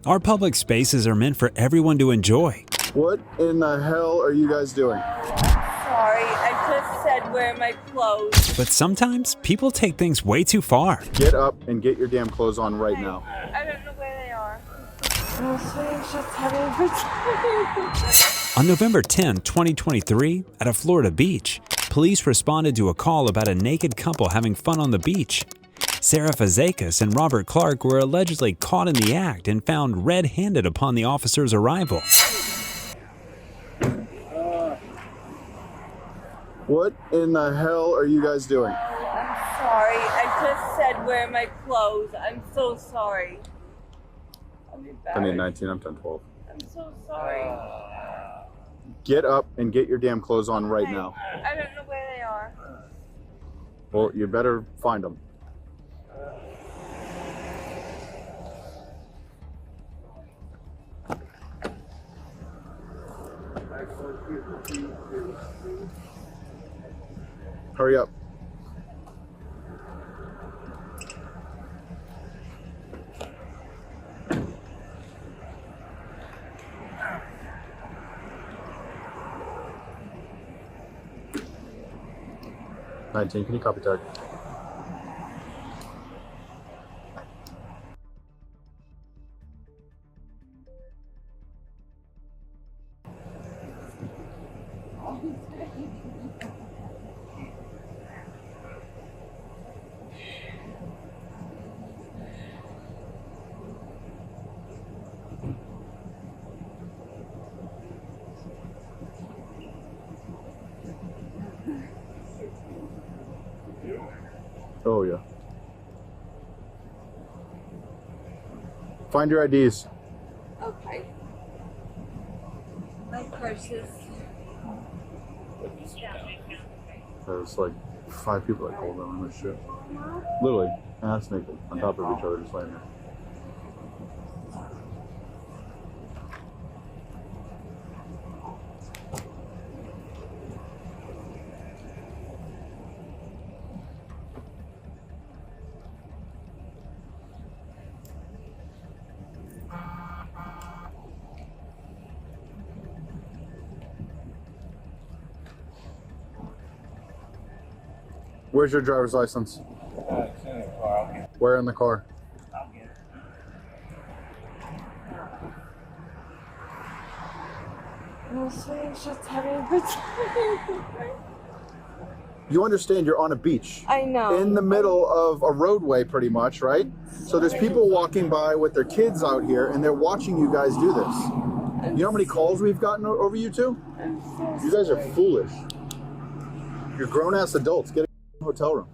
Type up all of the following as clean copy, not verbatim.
Our public spaces are meant for everyone to enjoy. What in the hell are you guys doing? Sorry, I just said wear my clothes. But sometimes people take things way too far. Get up and get your damn clothes on right now. I don't know where they are. Just having a good time. On November 10, 2023, at a Florida beach, police responded to a call about a naked couple having fun on the beach. Fazekas and Robert Clarke were allegedly caught in the act and found red-handed upon the officer's arrival. What in the hell are you guys doing? I'm sorry, I just said wear my clothes. I'm so sorry. I'm embarrassed. I need 19, I'm 10, 12. I'm so sorry. Get up and get your damn clothes on right now. I don't know where they are. Well, you better find them. Hurry up. Can you copy tag? Oh yeah. Find your IDs. Okay. My purses. There's like 5 people that called on this shit. Literally, ass naked on top of each other, just laying there. Where's your driver's license? It's in the car. I'll get it. Where in the car? I'll get it. I'm just having a good time. You understand you're on a beach. I know. In the middle of a roadway, pretty much, right? So there's people walking by with their kids out here, and they're watching you guys do this. You know how many calls we've gotten over you two? You guys are foolish. You're grown-ass adults. Get a hotel room.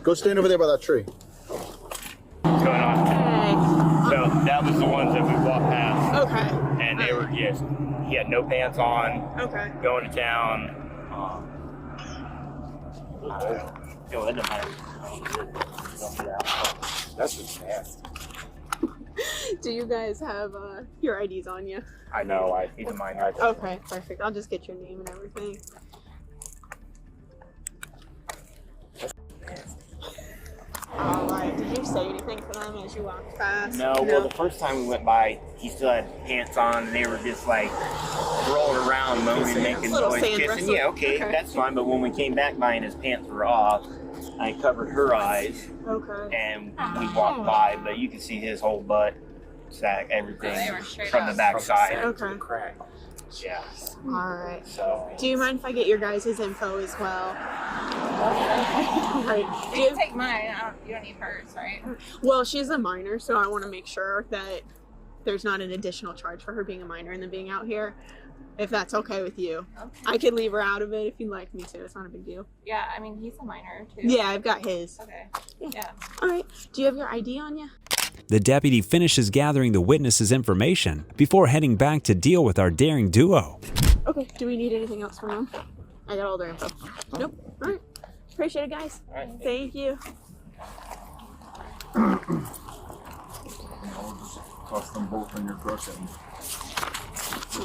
Go stand over there by that tree. What's going on? Hey. So that was the ones that we walked past. Okay. And they were just, he had no pants on. Okay. Going to town. Yo, that doesn't matter. That's just nasty. Do you guys have your IDs on you? I know, he's a minor. Okay, perfect. I'll just get your name and everything. Alright, did you say anything to them as you walked past? No, well, the first time we went by, he still had pants on, and they were just like rolling around, moaning, making Little noise, sand kissing. wrestling. Yeah, okay, that's fine. But when we came back by and his pants were off, I covered her eyes, Okay. and we walked by, but you could see his whole butt, sack, everything from the back side. Okay. Yeah. Alright. So. Do you mind if I get your guys' info as well? Right. You can take mine. You don't need hers, right? Well, she's a minor, so I want to make sure that there's not an additional charge for her being a minor and then being out here. If that's okay with you. Okay. I could leave her out of it if you'd like me to. It's not a big deal. Yeah, I mean, he's a minor, too. Yeah, I've got his. Okay. Yeah. Yeah. Alright. Do you have your ID on you? The deputy finishes gathering the witnesses' information before heading back to deal with our daring duo. Okay. Do we need anything else from them? I got all their info. Nope. Alright. Appreciate it, guys. All right. Thank you. Toss them both in your truck and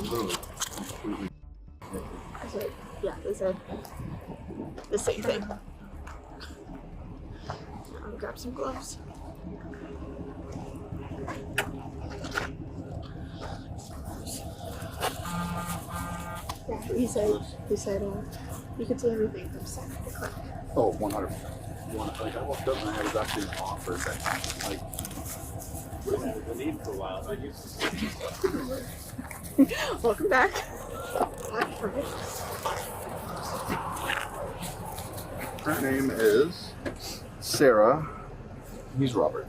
literally completely. Yeah, they said the same thing. I'll grab some gloves. he said you could see everything from side to click. Oh, 100%. Like, I walked up and I was actually off for a second. Like, Welcome back. Her name is Sarah. He's Robert.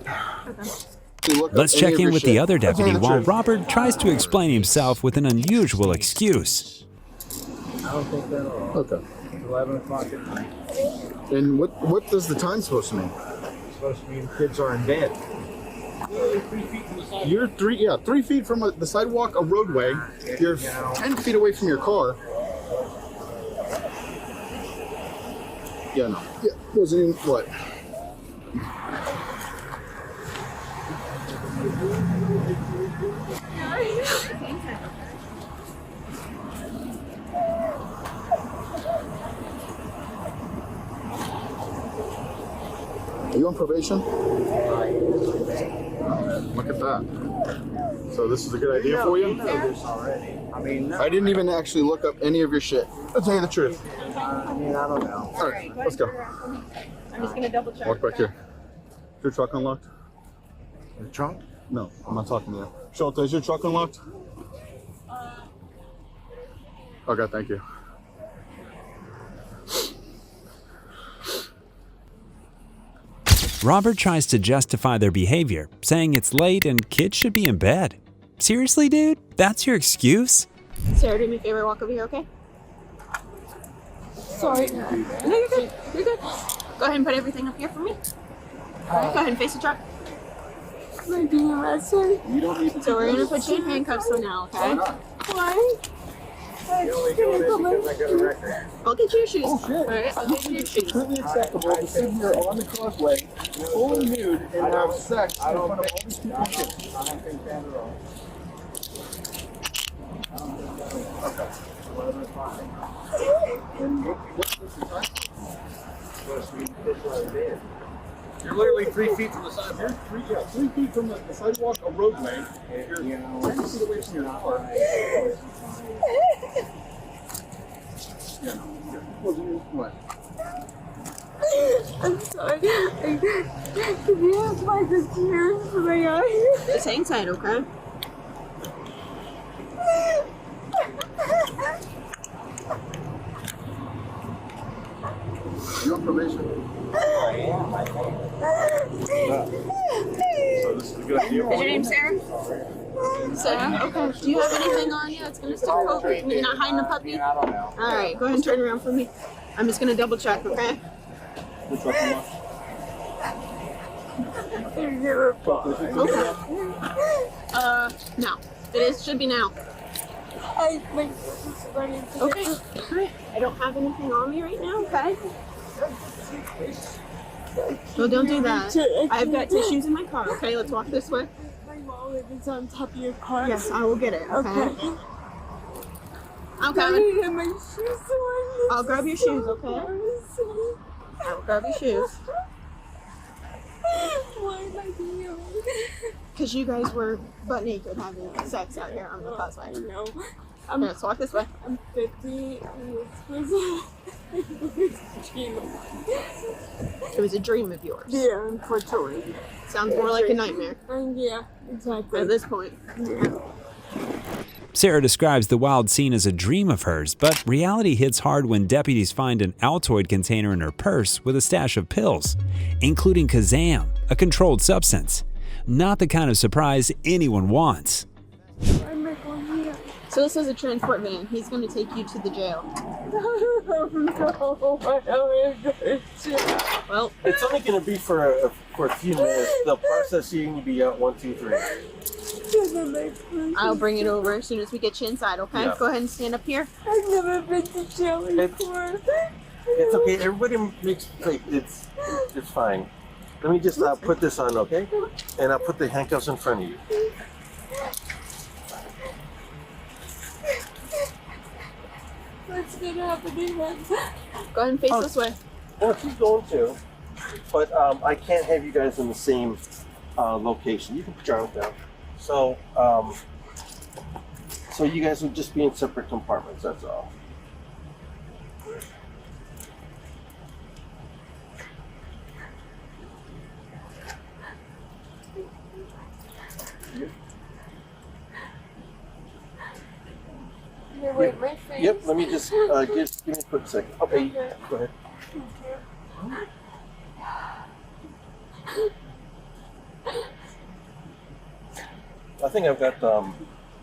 Let's check in with the other deputy while Robert tries to explain himself with an unusual excuse. I don't think that at all. Okay. 11 o'clock at night. And what does the time supposed to mean? It's supposed to mean kids are in bed. You're 3 feet from the sidewalk, a roadway. You're 10 feet away from your car. Yeah, no. Yeah, wasn't even what? Are you on probation? Look at that. So this is a good idea for you? Already. I mean, I didn't even actually look up any of your shit. I'll tell you the truth. I don't know. All right, let's go. I'm just gonna double check. Walk back here. Is your truck unlocked? The trunk? No, I'm not talking to you. Shelta, is your truck unlocked? Okay, thank you. Robert tries to justify their behavior, saying it's late and kids should be in bed. Seriously, dude? That's your excuse? Sarah, do me a favor, walk over here, okay? Sorry. No, you're good. You're good. Go ahead and put everything up here for me. All right, go ahead and face the truck. Am I being arrested? You don't need to. So we're gonna put you in handcuffs for now, okay? Why? The only doing this because I got a record. I'll get you your shoes. Oh, shit. All right, I'll get you your shoes. Completely acceptable to sit here on the causeway, fully nude, and have sex in front of all these people and kids. I don't think that at all. Okay. 11 o'clock. What's the time? Supposed to mean kids are in bed. You're literally 3 feet from the side. You're 3 feet from the sidewalk, a roadway. You're 10 feet away from your car. Yeah, no. What? I'm sorry. Can you have my excuse when I got here? Just hang tight, okay? You on probation? So this is a good idea. Is your name Sarah? Sarah? Okay. Do you have anything on you that's gonna stick out? You're not hiding a puppy? I don't know. All right, go ahead and turn around for me. I'm just gonna double check, okay? Your truck unlocked? Okay. No. Should be now. Okay. All right. I don't have anything on me right now, okay? No, don't do that. I've got tissues in my car, okay? Let's walk this way. My wallet is on top of your car. Yes, I will get it, okay? Okay. I'm I coming. need to get my shoes on. I'll grab your shoes, okay? I'll grab your shoes. Why am I being here? Because you guys were butt naked having sex out here on the I causeway. know. Here, let's walk this way. I'm 50 and It was a dream of yours. yeah, unfortunately. Sounds more like a nightmare Yeah, exactly. at this point. Sarah describes the wild scene as a dream of hers, but reality hits hard when deputies find an Altoid container in her purse with a stash of pills, including Kazam, a controlled substance. Not the kind of surprise anyone wants. So this is a transport van. He's going to take you to the jail. Well, It's only going to be for a few minutes. They'll process you and you'll be out 1, 2, 3. I'll bring it over as soon as we get you inside, okay? Yeah. Go ahead and stand up here. I've never been to jail before. It's okay. Everybody makes like it's fine. Let me just put this on, okay? And I'll put the handcuffs in front of you. What's gonna happen to him? Go ahead and face this way. Well, she's going to, but I can't have you guys in the same location. You can put your arms down. So, so you guys would just be in separate compartments. That's all. Can you wipe my face? Yep, let me just give me a quick second. Okay, go ahead. I think I've got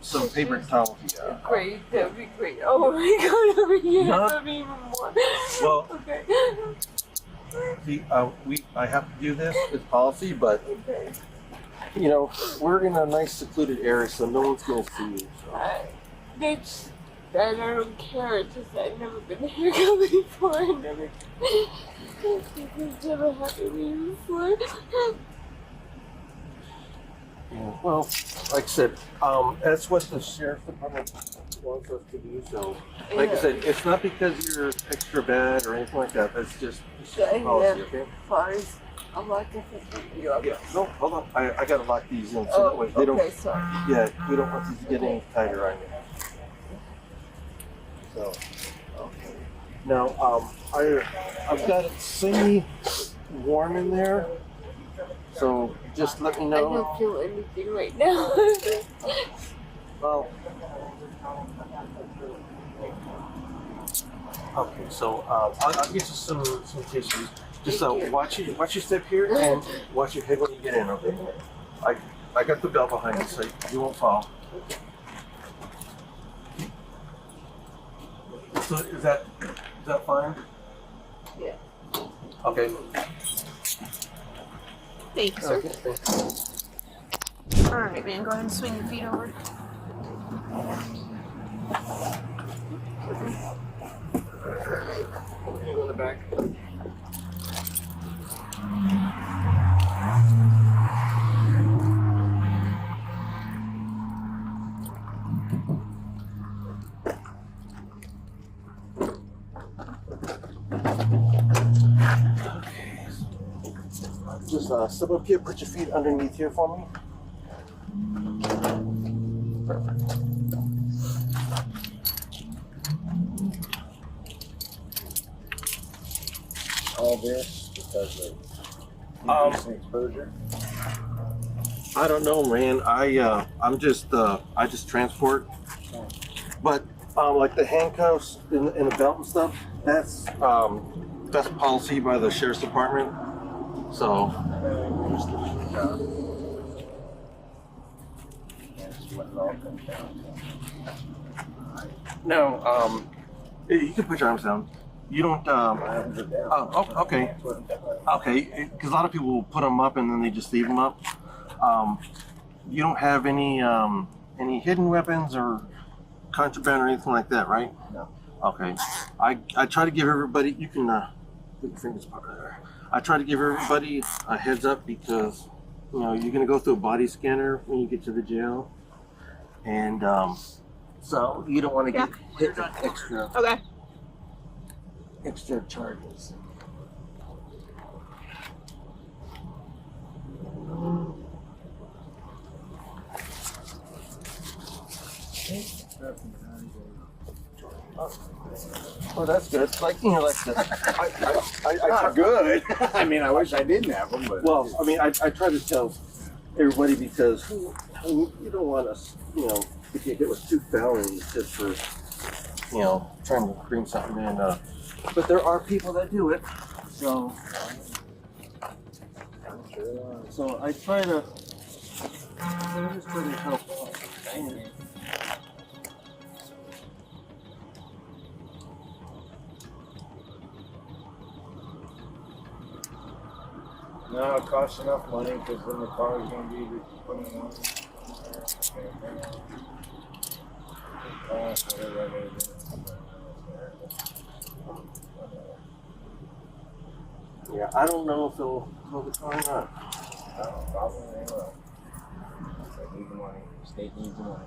some paper towels here. Great, that'd be great. Oh my god, over here, Huh? that'd be even more. Well, Okay. see, I have to do this. It's policy, but Okay. you know, we're in a nice secluded area, so no one's gonna see you. So. That's I don't care. It's just I've never been a haircut before. I never. It's never happened to me before. Yeah, well, like I said, that's what the sheriff's department wants us to do. So, like I said, it's not because you're extra bad or anything like that. That's just policy, okay? Fine. I'll lock this you up. Yeah. No, hold on. I gotta lock these in so Oh, that way they don't. okay, sorry. Yeah, we don't want these to get any tighter on you. So. Okay. Now, I've got it semi-warm in there, so just let me I know. don't feel anything right now. Well, okay, so I'll get you some tissues. Just watch your step here and watch your head when you get in. Okay. I got the belt behind you, so you won't fall. So is that fine? Yeah. Okay. Thank you, sir. Okay. Thanks. All right, man. Go ahead and swing your feet over. Can you go in the back? Just step up here, put your feet underneath here for me. Perfect. All this because of decreasing exposure. I don't know, man. I just transport. But like the handcuffs and the belt and stuff, that's policy by the sheriff's department. So no, you can put your arms down. You don't. Oh, okay. Okay, because a lot of people will put them up and then they just leave them up. You don't have any hidden weapons or contraband or anything like that, right? No. Okay. I try to give everybody. You can put your fingers part there. I try to give everybody a heads up because you know you're gonna go through a body scanner when you get to the jail, and so you don't want to get hit with Okay. extra charges. Oh, that's good. Like you know, like this. Not good. I mean, I wish I didn't have them, but Well, I mean, I try to tell everybody because you don't want us, you know, if you get with 2 felonies just for, you know, trying to bring something in. But there are people that do it, so I try to. I just try to help. no, it costs enough money because then the car is going to be putting on. Whatever I gotta do. Yeah, I don't know if they'll tow the car or not. Probably they will. They need the money. The state needs the money.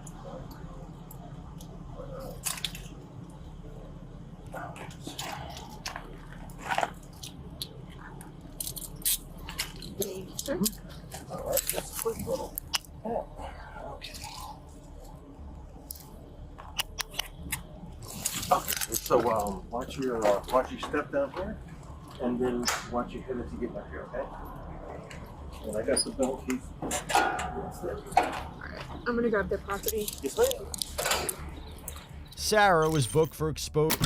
Thank you, sir. All right, that's a quick little. Okay. Okay. So watch your step down here, and then watch your head as you get back here. Okay. And I got the belt key. I'm gonna grab their property. Yes, ma'am. Sarah was booked for exposure.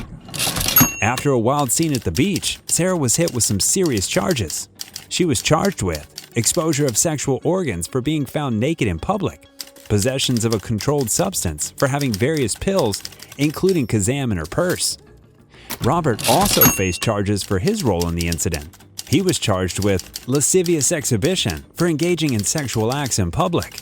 After a wild scene at the beach, Sarah was hit with some serious charges. She was charged with exposure of sexual organs for being found naked in public, possessions of a controlled substance for having various pills, including Kazam in her purse. Robert also faced charges for his role in the incident. He was charged with lascivious exhibition for engaging in sexual acts in public,